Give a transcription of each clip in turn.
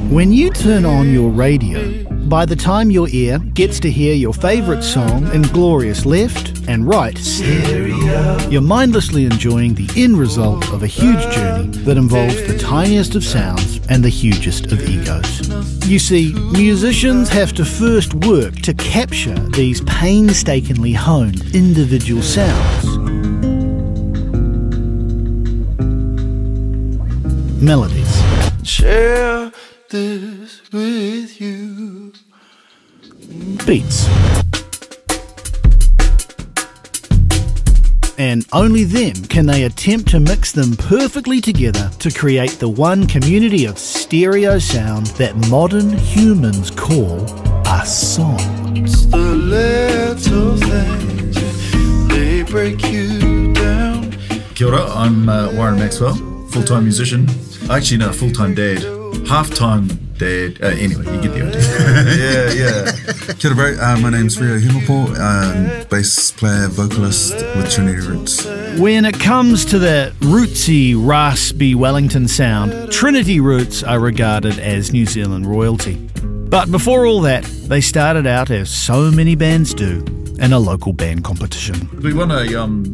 When you turn on your radio, by the time your ear gets to hear your favourite song in glorious left and right stereo, you're mindlessly enjoying the end result of a huge journey that involves the tiniest of sounds and the hugest of egos. You see, musicians have to first work to capture these painstakingly honed individual sounds. Melodies. Share this with you. Beats. And only then can they attempt to mix them perfectly together to create the one community of stereo sound that modern humans call a song. It's the little things, they break you down. Kia ora, I'm Warren Maxwell, full-time musician. Actually, no, full-time dad. Half-time dad. Anyway, you get the idea. Yeah. Kia ora, bro. My name's Rio Himapo. I'm bass player, vocalist with Trinity Roots. When it comes to that rootsy, raspy Wellington sound, Trinity Roots are regarded as New Zealand royalty. But before all that, they started out, as so many bands do, in a local band competition. We won a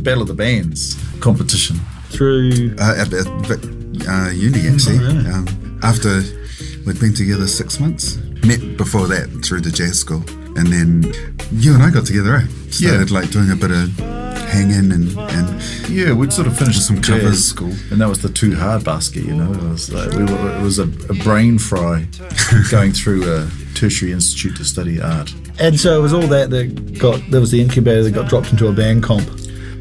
Battle of the Bands competition. Through... uni, actually. Oh, really? After we'd been together 6 months. Met before that through the jazz school. And then you and I got together, eh? Started like doing a bit of hanging and yeah, we'd sort of finished some covers school, and that was the too hard basket, you know. It was like it was a brain fry going through a tertiary institute to study art. And so it was all that was the incubator that got dropped into a band comp.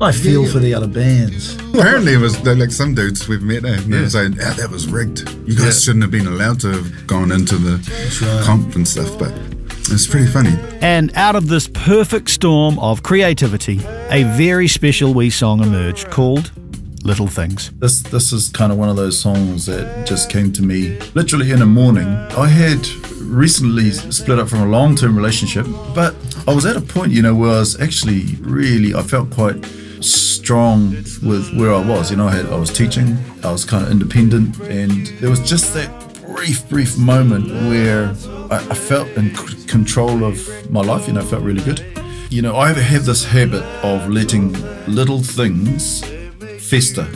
I feel for the other bands. Apparently it was like some dudes we've met, eh? They were saying, that was rigged. You guys shouldn't have been allowed to have gone into the comp and stuff, but it's pretty funny. And out of this perfect storm of creativity, a very special wee song emerged called Little Things. This is kind of one of those songs that just came to me literally in a morning. I had recently split up from a long-term relationship, but I was at a point, you know, where I was actually I felt quite strong with where I was. You know, I was teaching, I was kind of independent, and there was just that brief moment where I felt in control of my life. You know, I felt really good. You know, I have this habit of letting little things fester.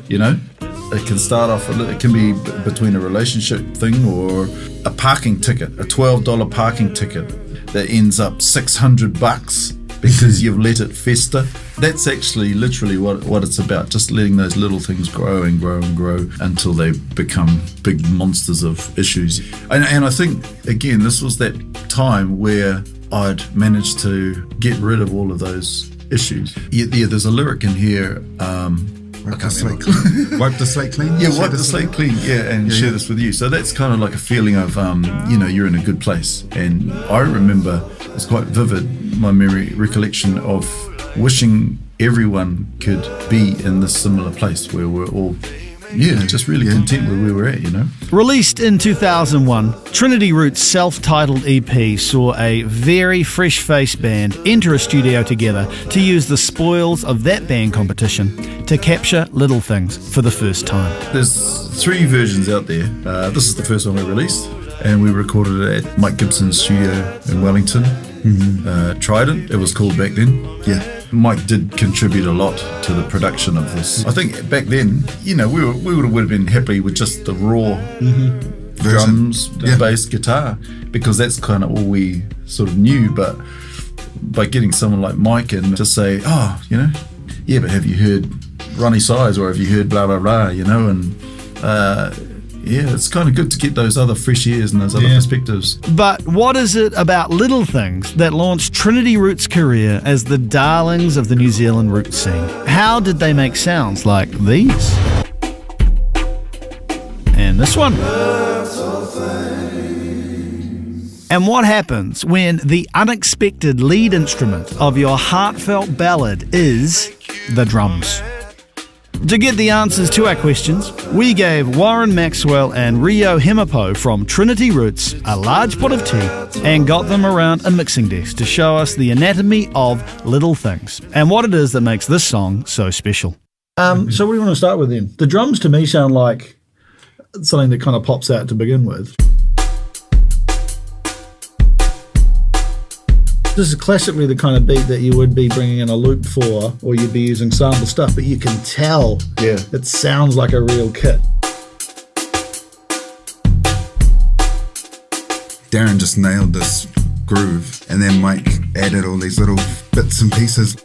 You know, it can start off, it can be between a relationship thing or a parking ticket, a $12 parking ticket that ends up $600 because you've let it fester. That's actually literally what it's about, just letting those little things grow and grow and grow until they become big monsters of issues. And I think, again, this was that time where I'd managed to get rid of all of those issues. Yeah, there's a lyric in here, Wipe the slate clean. Wipe the slate clean? Yeah, wipe the slate clean, and share this with you. So that's kind of like a feeling of, you know, you're in a good place. And I remember, it's quite vivid, my recollection of wishing everyone could be in this similar place where we're all, just really content where we were at, you know. Released in 2001, Trinity Roots' self-titled EP saw a very fresh-faced band enter a studio together to use the spoils of that band competition to capture Little Things for the first time. There's 3 versions out there. This is the first one we released, and we recorded it at Mike Gibson's studio in Wellington. Trident, it was called back then. Yeah. Mike did contribute a lot to the production of this. I think back then, you know, we would have been happy with just the raw drums, bass, guitar, because that's kind of all we sort of knew. But by getting someone like Mike in to say, oh, you know, yeah, but have you heard Ronnie Size, or have you heard blah, blah, blah, you know, and it's kind of good to get those other fresh ears and those other perspectives. But what is it about Little Things that launched Trinity Roots' career as the darlings of the New Zealand roots scene? How did they make sounds like these? And this one? And what happens when the unexpected lead instrument of your heartfelt ballad is the drums? To get the answers to our questions, we gave Warren Maxwell and Rio Himapo from Trinity Roots a large pot of tea and got them around a mixing desk to show us the anatomy of Little Things and what it is that makes this song so special. So what do you want to start with then? The drums to me sound like something that kind of pops out to begin with. This is classically the kind of beat that you would be bringing in a loop for, or you'd be using sample stuff, but you can tell it sounds like a real kit. Darren just nailed this groove, and then Mike added all these little bits and pieces.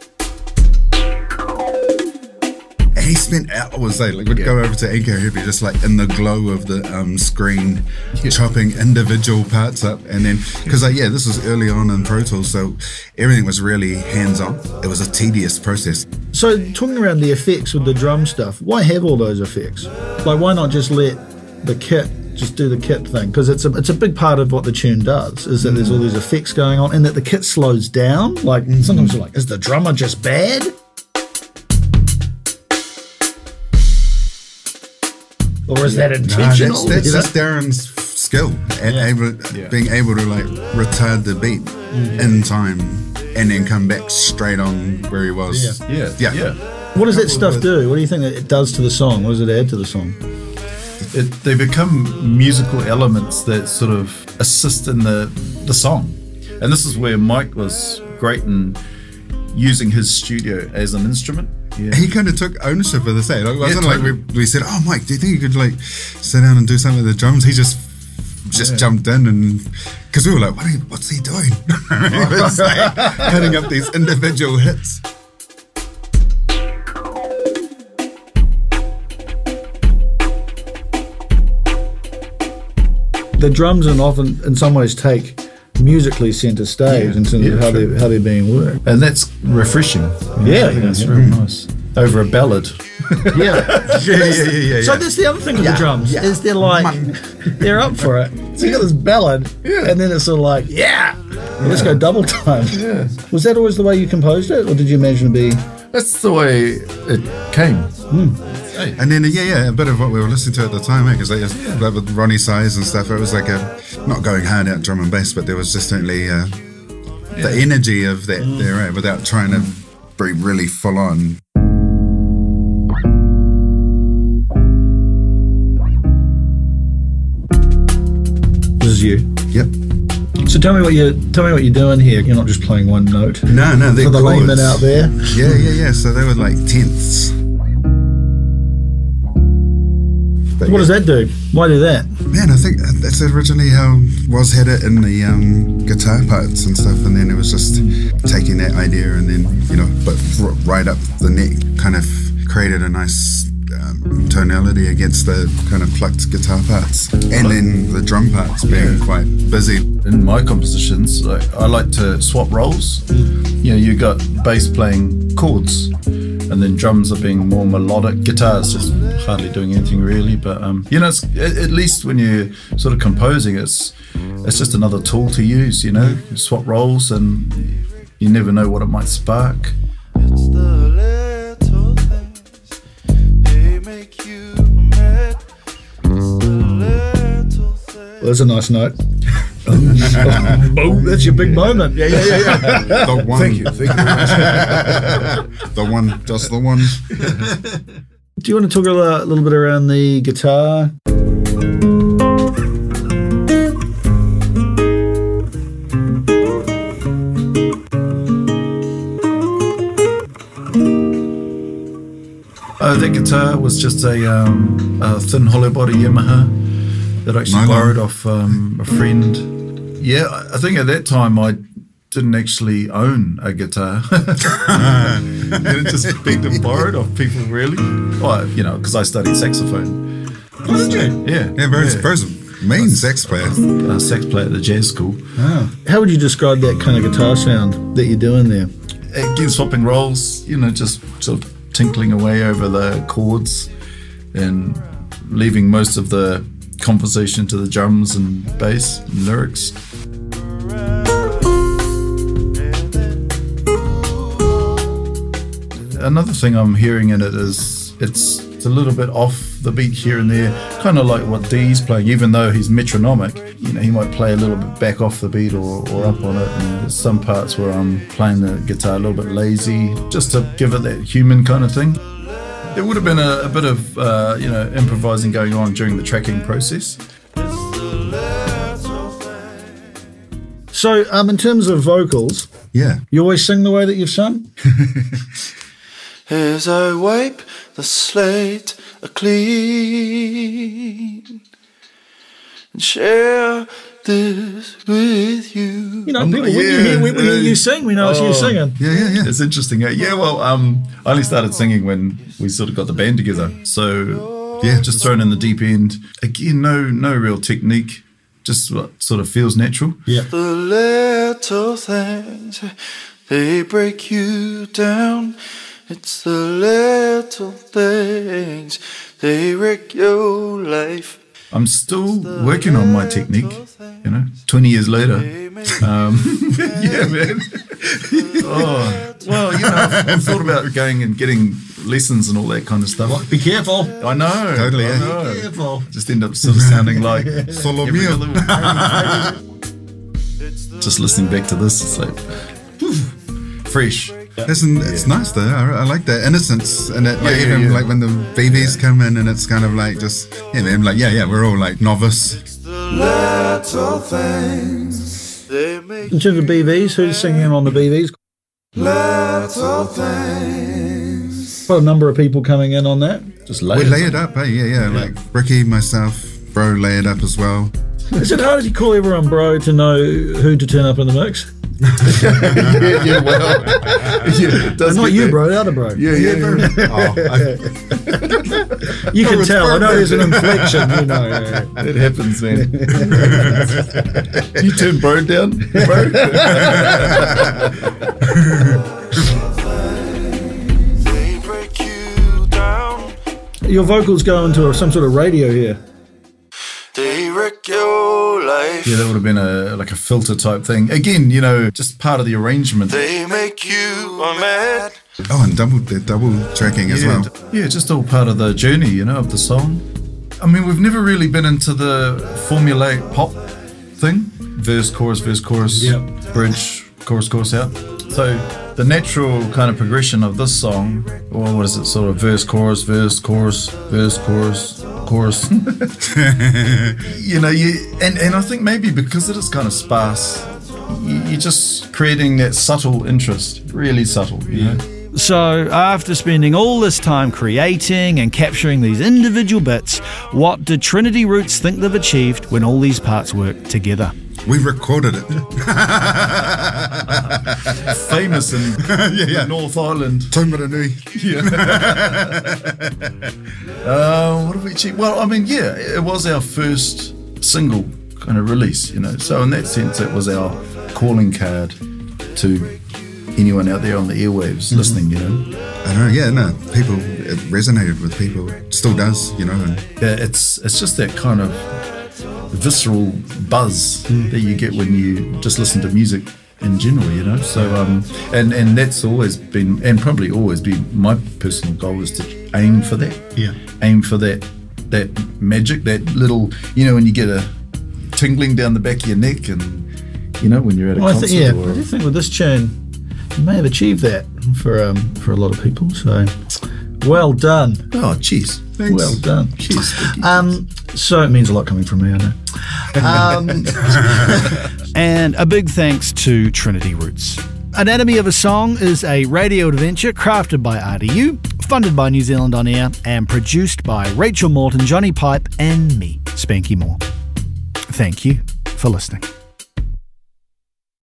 And he spent hours, like we'd go over to Anchor, he'd be just like in the glow of the screen, chopping individual parts up. And then, because this was early on in Pro Tools, so everything was really hands-on. It was a tedious process. So talking around the effects with the drum stuff, why have all those effects? Like, why not just let the kit just do the kit thing? Because it's a big part of what the tune does, is that there's all these effects going on and that the kit slows down. Like sometimes you're like, is the drummer just bad? Or is that intentional? No, that's just Darren's skill and being able to like retard the beat in time and then come back straight on where he was. Yeah. What does that stuff do? What do you think that it does to the song? What does it add to the song? They become musical elements that sort of assist in the song. And this is where Mike was great in using his studio as an instrument. Yeah. He kind of took ownership of the set. It wasn't like we said, "Oh, Mike, do you think you could like sit down and do something with the drums?" He just jumped in, and because we were like, "What's he doing?" He was like cutting up these individual hits. The drums often, in some ways, take musically centre stage in terms of how they're being worked, and that's refreshing. I think it's really nice over a ballad. So that's the other thing with the drums is they're like they're up for it. So you got this ballad, and then it's sort of like let's go double time. Was that always the way you composed it, or did you imagine it to be? That's the way it came. And then a bit of what we were listening to at the time, because like with Ronnie Size and stuff, it was like not going hard out drum and bass, but there was just certainly the energy of that there, without trying to be really full on. This is you. Yep. So tell me what you're doing here. You're not just playing one note. No, they're for the layman out there. Yeah. So they were like tenths. But what does that do? Why do that? Man, I think that's originally how Woz had it in the guitar parts and stuff, and then it was just taking that idea and then, but right up the neck kind of created a nice tonality against the kind of plucked guitar parts. And then the drum parts being quite busy. In my compositions, I like to swap roles. You got bass playing chords, and then drums are being more melodic. Guitar's just hardly doing anything really, but it's, at least when you're sort of composing, it's just another tool to use. You swap roles, and you never know what it might spark. It's the little things, they make you mad. It's the little things. Well, there's a nice note. Boom, that's your big moment. Yeah. The one. Thank you very much. The one, just the one. Do you want to talk a little bit around the guitar? That guitar was just a thin hollow body Yamaha that I actually borrowed off a friend. Yeah, I think at that time I didn't actually own a guitar. It just been borrowed off people, really. Well, because I studied saxophone. Oh, did you? Yeah. Yeah, very main sax player. Sax player at the jazz school. Oh. How would you describe that kind of guitar sound that you're doing there? Again, swapping roles, just sort of tinkling away over the chords and leaving most of the composition to the drums and bass and lyrics. Another thing I'm hearing in it is it's a little bit off the beat here and there, kind of like what Dee's playing, even though he's metronomic. He might play a little bit back off the beat or up on it, and there's some parts where I'm playing the guitar a little bit lazy, just to give it that human kind of thing. There would have been a bit of improvising going on during the tracking process. So, in terms of vocals, Yeah. you always sing the way that you've sung? As I wipe the slate clean and share this with you. You know, people, when you hear you sing, we know it's you singing. Yeah. It's interesting. Yeah, well, I only started singing when we sort of got the band together. So, Yeah. just thrown in the deep end. Again, no real technique, just what sort of feels natural. Yeah. The little things, they break you down. It's the little things, they wreck your life. I'm still working on my technique, 20 years later. Yeah, man. I've thought about going and getting lessons and all that kind of stuff. Be careful. I know. Totally, I eh? know. Be careful. Just end up sort of sounding like Solo every meal. other Just listening back to this, it's like fresh. It's nice though. I like the innocence and it. Like Yeah, even yeah. like when the BBs come in and it's kind of like just man, like we're all like novice. Little things, they make In terms of BVs, who's singing on the BVs? little things. Quite a number of people coming in on that. Just We lay lay it up, yeah. Like Ricky, myself, bro, lay it up as well. Is it hard as you call everyone bro to know who to turn up in the mix? yeah, well, yeah, it does Not get you, there. bro, the other bro. Yeah. You can it's tell. I know perfect. there's an inflection. You know. Yeah. It happens, man. You turn bro down, bro. They break you down. Your vocals go into some sort of radio here. They wreck your life. Yeah, that would have been a filter type thing. Again, just part of the arrangement. They make you mad. Oh, and double tracking as well. Yeah, just all part of the journey, of the song. I mean, we've never really been into the formulaic pop thing. Verse, chorus, Yeah. bridge, chorus out. So the natural kind of progression of this song, or what is it, sort of verse, chorus, verse, chorus, verse, chorus. And I think maybe because it is kind of sparse, you're just creating that subtle interest, really subtle, you know? So, after spending all this time creating and capturing these individual bits, what did Trinity Roots think they've achieved when all these parts work together? We recorded it. Famous in Yeah. North Island. Tumaranui. What have we achieved? Well, I mean, it was our first single kind of release, So in that sense, it was our calling card to anyone out there on the airwaves listening, I don't know. Yeah, no. It resonated with people. It still does, And Yeah, it's just that kind of visceral buzz that you get when you just listen to music in general, So and that's always been, and probably always be, my personal goal is to aim for that. Yeah. Aim for that magic, that little, when you get a tingling down the back of your neck, and when you're at a Well, I concert. think, I do think with this tune, you may have achieved that for a lot of people. So, well done. Oh, jeez. Thanks. Well done. Jeez. So it means a lot coming from me, I know. And a big thanks to Trinity Roots. Anatomy of a Song is a radio adventure crafted by RDU, funded by New Zealand On Air, and produced by Rachel Morton, Jonny Pipe, and me, Spanky Moore. Thank you for listening.